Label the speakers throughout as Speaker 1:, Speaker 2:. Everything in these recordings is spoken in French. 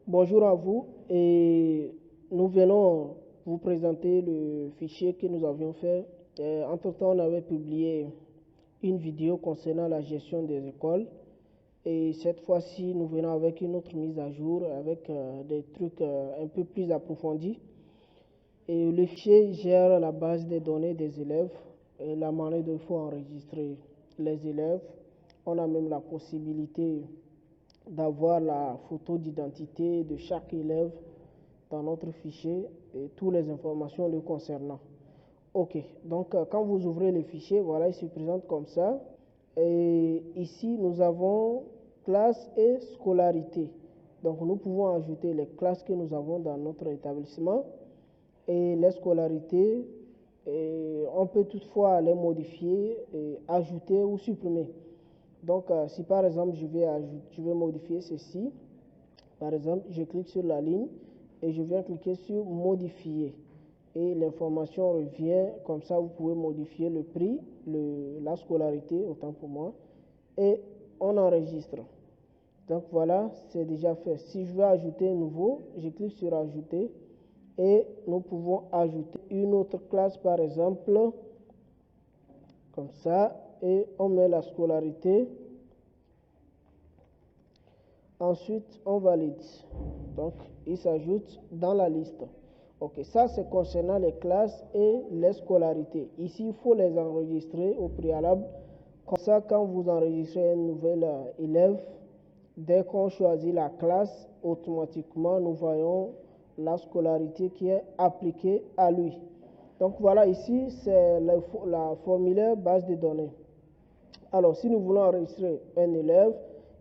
Speaker 1: Bonjour à vous et nous venons vous présenter le fichier que nous avions fait. Entre-temps, on avait publié une vidéo concernant la gestion des écoles et cette fois-ci, nous venons avec une autre mise à jour avec des trucs un peu plus approfondis. Et le fichier gère la base des données des élèves et la manière dont il faut enregistrer les élèves. On a même la possibilité d'avoir la photo d'identité de chaque élève dans notre fichier et toutes les informations le concernant. Ok, donc quand vous ouvrez le fichier, voilà, il se présente comme ça. Et ici, nous avons classe et scolarité. Donc nous pouvons ajouter les classes que nous avons dans notre établissement et les scolarités. Et on peut toutefois les modifier, et ajouter ou supprimer. Donc, si par exemple, je vais modifier ceci, par exemple, je clique sur la ligne et je viens cliquer sur modifier. Et l'information revient, comme ça, vous pouvez modifier le prix, la scolarité, autant pour moi, et on enregistre. Donc voilà, c'est déjà fait. Si je veux ajouter un nouveau, je clique sur ajouter et nous pouvons ajouter une autre classe, par exemple, comme ça, et on met la scolarité. Ensuite, on valide. Donc, il s'ajoute dans la liste. Ok, ça c'est concernant les classes et les scolarités. Ici, il faut les enregistrer au préalable. Comme ça, quand vous enregistrez un nouvel élève, dès qu'on choisit la classe, automatiquement, nous voyons la scolarité qui est appliquée à lui. Donc voilà, ici, c'est la formulaire base de données. Alors, si nous voulons enregistrer un élève,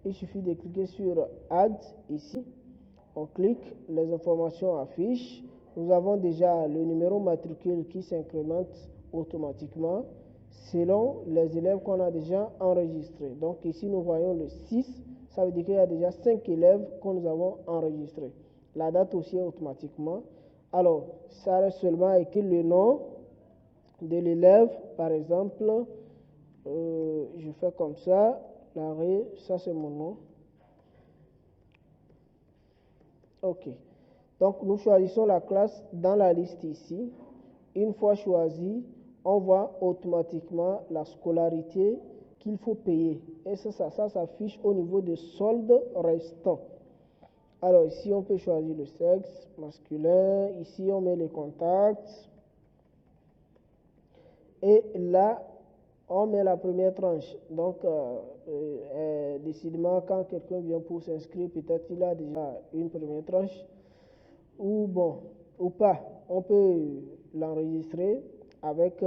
Speaker 1: il suffit de cliquer sur Add ici. On clique, les informations affichent. Nous avons déjà le numéro matricule qui s'incrémente automatiquement selon les élèves qu'on a déjà enregistrés. Donc ici, nous voyons le 6. Ça veut dire qu'il y a déjà 5 élèves que nous avons enregistrés. La date aussi automatiquement. Alors, ça reste seulement écrit le nom de l'élève, par exemple. Je fais comme ça, ça c'est mon nom. Ok. Donc nous choisissons la classe dans la liste ici. Une fois choisi, on voit automatiquement la scolarité qu'il faut payer. Et ça s'affiche au niveau des soldes restants. Alors ici, on peut choisir le sexe masculin. Ici, on met les contacts. Et là, on met la première tranche. Donc, décidément, quand quelqu'un vient pour s'inscrire, peut-être il a déjà une première tranche. Ou bon, ou pas. On peut l'enregistrer avec,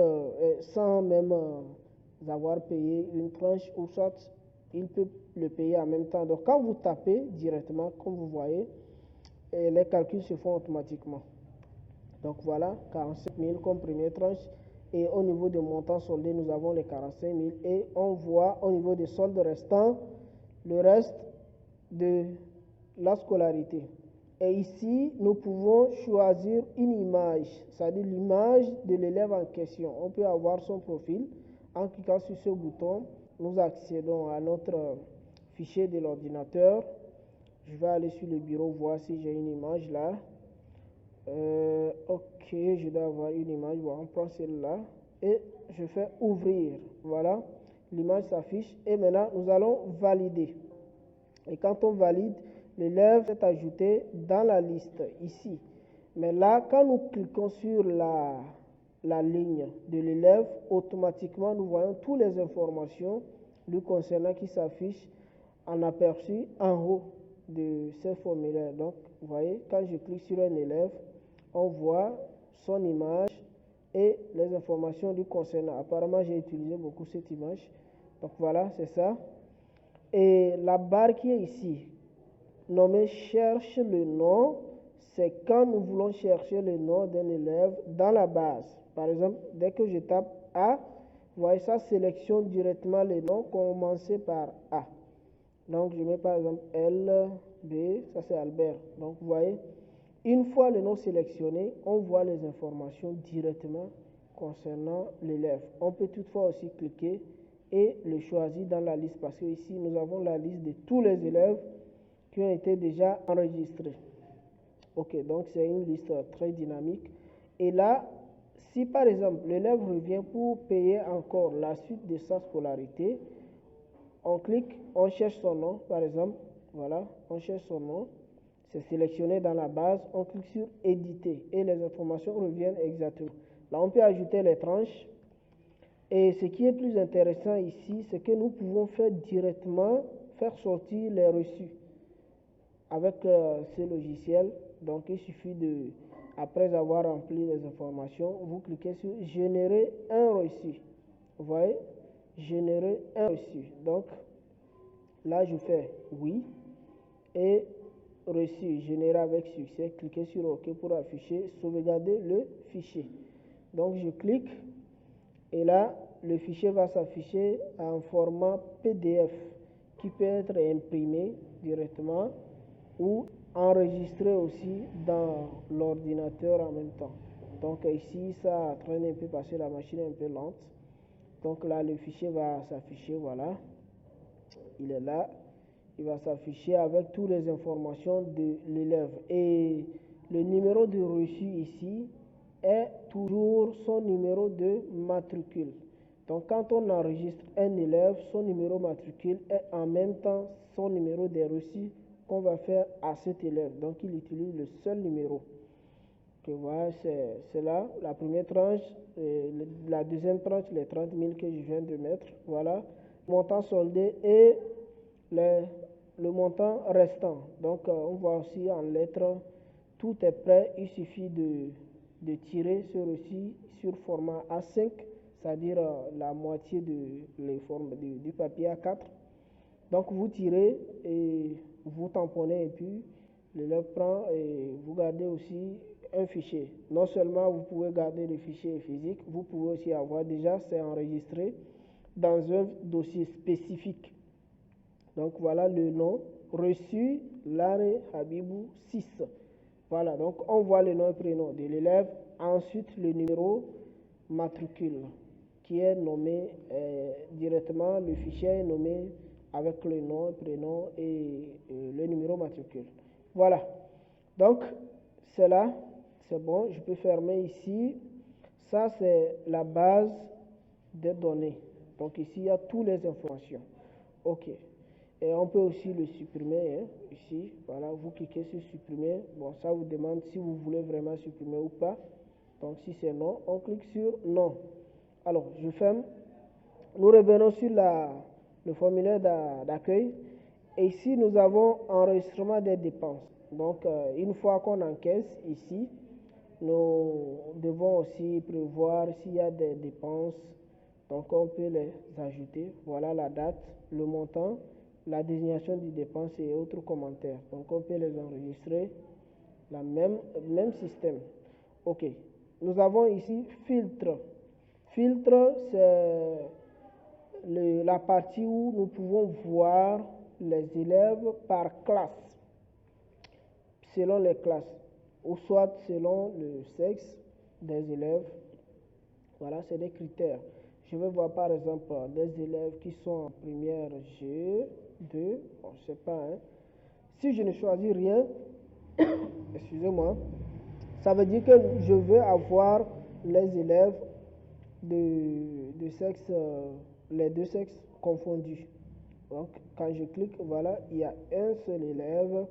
Speaker 1: sans même avoir payé une tranche, ou soit il peut le payer en même temps. Donc, quand vous tapez directement, comme vous voyez, les calculs se font automatiquement. Donc voilà, 45 000 comme première tranche. Et au niveau des montants soldés, nous avons les 45 000. Et on voit au niveau des soldes restants, le reste de la scolarité. Et ici, nous pouvons choisir une image, c'est-à-dire l'image de l'élève en question. On peut avoir son profil. En cliquant sur ce bouton, nous accédons à notre fichier de l'ordinateur. Je vais aller sur le bureau, voir si j'ai une image là. Ok, je dois avoir une image. Bon, on prend celle-là et je fais ouvrir. Voilà, l'image s'affiche et maintenant nous allons valider. Et quand on valide, l'élève est ajouté dans la liste ici. Mais là, quand nous cliquons sur la ligne de l'élève, automatiquement nous voyons toutes les informations lui concernant qui s'affichent en aperçu en haut de ce formulaire. Donc, vous voyez, quand je clique sur un élève, on voit son image et les informations lui concernant. Apparemment, j'ai utilisé beaucoup cette image. Donc voilà, c'est ça. Et la barre qui est ici, nommée cherche le nom, c'est quand nous voulons chercher le nom d'un élève dans la base. Par exemple, dès que je tape A, vous voyez, ça sélectionne directement les noms commencés par A. Donc, je mets par exemple L, B, ça c'est Albert. Donc, vous voyez, une fois le nom sélectionné, on voit les informations directement concernant l'élève. On peut toutefois aussi cliquer et le choisir dans la liste parce que ici, nous avons la liste de tous les élèves qui ont été déjà enregistrés. Ok, donc c'est une liste très dynamique. Et là, si par exemple l'élève revient pour payer encore la suite de sa scolarité, on clique, on cherche son nom, par exemple, voilà, on cherche son nom, c'est sélectionné dans la base, on clique sur éditer et les informations reviennent exactement. Là, on peut ajouter les tranches. Et ce qui est plus intéressant ici, c'est que nous pouvons faire directement, faire sortir les reçus avec ce logiciel. Donc, il suffit de, après avoir rempli les informations, vous cliquez sur générer un reçu. Vous voyez, générer un reçu. Donc, là, je fais oui et reçu généré avec succès. Cliquez sur OK pour afficher, sauvegarder le fichier. Donc, je clique et là, le fichier va s'afficher en format PDF qui peut être imprimé directement ou enregistré aussi dans l'ordinateur en même temps. Donc ici, ça traîne un peu parce que la machine est un peu lente. Donc là, le fichier va s'afficher, voilà. Il est là. Il va s'afficher avec toutes les informations de l'élève. Et le numéro de reçu ici est toujours son numéro de matricule. Donc quand on enregistre un élève, son numéro matricule est en même temps son numéro des reçus qu'on va faire à cet élève. Donc il utilise le seul numéro. Que voilà, c'est là la première tranche, la deuxième tranche, les 30 000 que je viens de mettre. Voilà, montant soldé et le montant restant. Donc on voit aussi en lettres, tout est prêt, il suffit de tirer ce reçu sur format A5, c'est-à-dire la moitié du papier A4. Donc vous tirez et vous tamponnez et puis l'élève prend et vous gardez aussi un fichier. Non seulement vous pouvez garder le fichier physique, vous pouvez aussi avoir déjà, c'est enregistré dans un dossier spécifique. Donc voilà le nom, reçu Lare Habibou 6. Voilà, donc on voit le nom et prénom de l'élève, ensuite le numéro matricule qui est nommé directement, le fichier est nommé avec le nom, prénom et le numéro matricule. Voilà, donc c'est là, c'est bon, je peux fermer ici. Ça c'est la base des données. Donc ici il y a toutes les informations. Ok. Et on peut aussi le supprimer, hein, ici, voilà, vous cliquez sur supprimer, bon, ça vous demande si vous voulez vraiment supprimer ou pas, donc si c'est non, on clique sur non. Alors, je ferme, nous revenons sur le formulaire d'accueil, et ici, nous avons enregistrement des dépenses, donc une fois qu'on encaisse ici, nous devons aussi prévoir s'il y a des dépenses, donc on peut les ajouter, voilà la date, le montant, la désignation des dépenses et autres commentaires. Donc on peut les enregistrer, même système. Ok. Nous avons ici filtre. Filtre, c'est la partie où nous pouvons voir les élèves par classe, selon les classes, ou soit selon le sexe des élèves. Voilà, c'est des critères. Je vais voir par exemple des élèves qui sont en première G2, bon, je ne sais pas. Hein. Si je ne choisis rien, excusez-moi, ça veut dire que je veux avoir les élèves de sexe, les deux sexes confondus. Donc, quand je clique, voilà, il y a un seul élève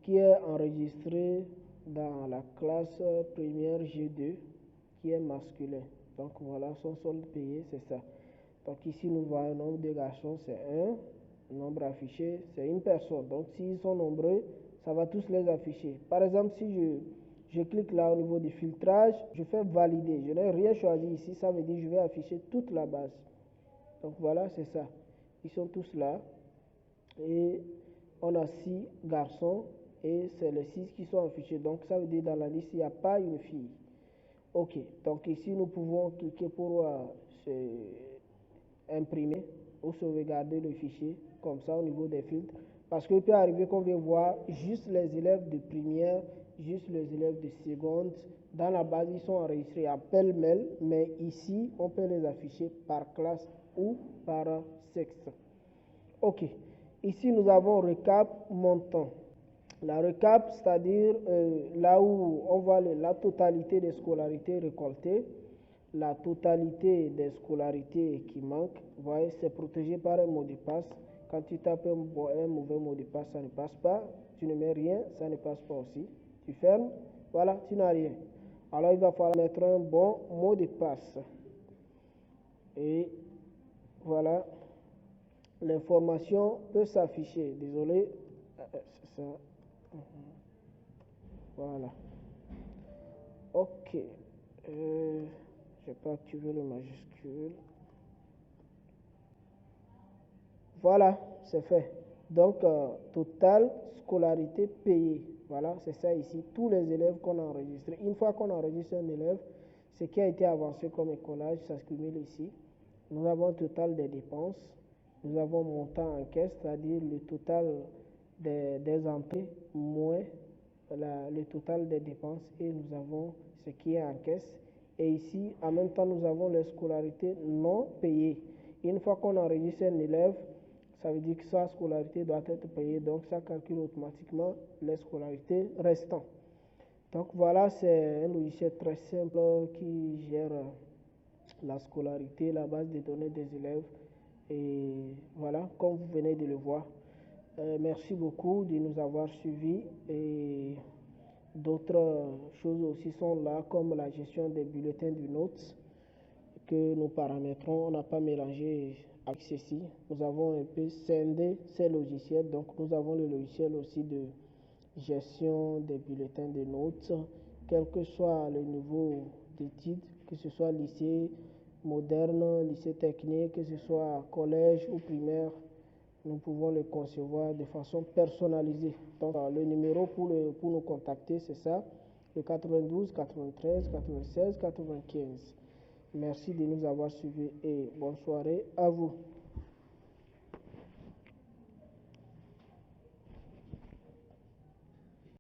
Speaker 1: qui est enregistré dans la classe première G2, qui est masculin. Donc voilà, son solde payé, c'est ça. Donc ici, nous voyons le nombre de garçons, c'est 1. Le nombre affiché, c'est une personne. Donc s'ils sont nombreux, ça va tous les afficher. Par exemple, si je clique là au niveau du filtrage, je fais valider. Je n'ai rien choisi ici, ça veut dire que je vais afficher toute la base. Donc voilà, c'est ça. Ils sont tous là. Et on a 6 garçons et c'est les 6 qui sont affichés. Donc ça veut dire dans la liste, il n'y a pas une fille. Ok, donc ici nous pouvons cliquer pour imprimer ou sauvegarder le fichier, comme ça au niveau des filtres. Parce qu'il peut arriver qu'on vient voir juste les élèves de première, juste les élèves de seconde. Dans la base, ils sont enregistrés en pêle-mêle, mais ici, on peut les afficher par classe ou par sexe. Ok, ici nous avons récap montant. La recap, c'est-à-dire là où on voit la totalité des scolarités récoltées, la totalité des scolarités qui manquent, vous voyez, c'est protégé par un mot de passe. Quand tu tapes un mauvais mot de passe, ça ne passe pas. Tu ne mets rien, ça ne passe pas aussi. Tu fermes, voilà, tu n'as rien. Alors il va falloir mettre un bon mot de passe. Et voilà, l'information peut s'afficher. Désolé, c'est ça. Voilà. Ok. J'ai pas activé le majuscule. Voilà, c'est fait. Donc, total scolarité payée. Voilà, c'est ça ici. Tous les élèves qu'on a enregistrés. Une fois qu'on enregistre un élève, ce qui a été avancé comme écolage, ça se cumule ici. Nous avons le total des dépenses. Nous avons montant en caisse, c'est-à-dire le total des entrées moins le total des dépenses. Et nous avons ce qui est en caisse. Et ici, en même temps, nous avons les scolarités non payées. Une fois qu'on enregistre un élève, ça veut dire que sa scolarité doit être payée, donc ça calcule automatiquement les scolarités restantes. Donc voilà, c'est un logiciel très simple qui gère la scolarité, la base de données des élèves. Et voilà, comme vous venez de le voir. Merci beaucoup de nous avoir suivis et d'autres choses aussi sont là, comme la gestion des bulletins de notes que nous paramétrons. On n'a pas mélangé avec ceci. Nous avons un peu scindé ces logiciels. Donc, nous avons le logiciel aussi de gestion des bulletins de notes, quel que soit le niveau d'études, que ce soit lycée moderne, lycée technique, que ce soit collège ou primaire. Nous pouvons le concevoir de façon personnalisée. Donc, le numéro pour nous contacter, c'est ça, le 92 93 96 95. Merci de nous avoir suivis et bonne soirée à vous.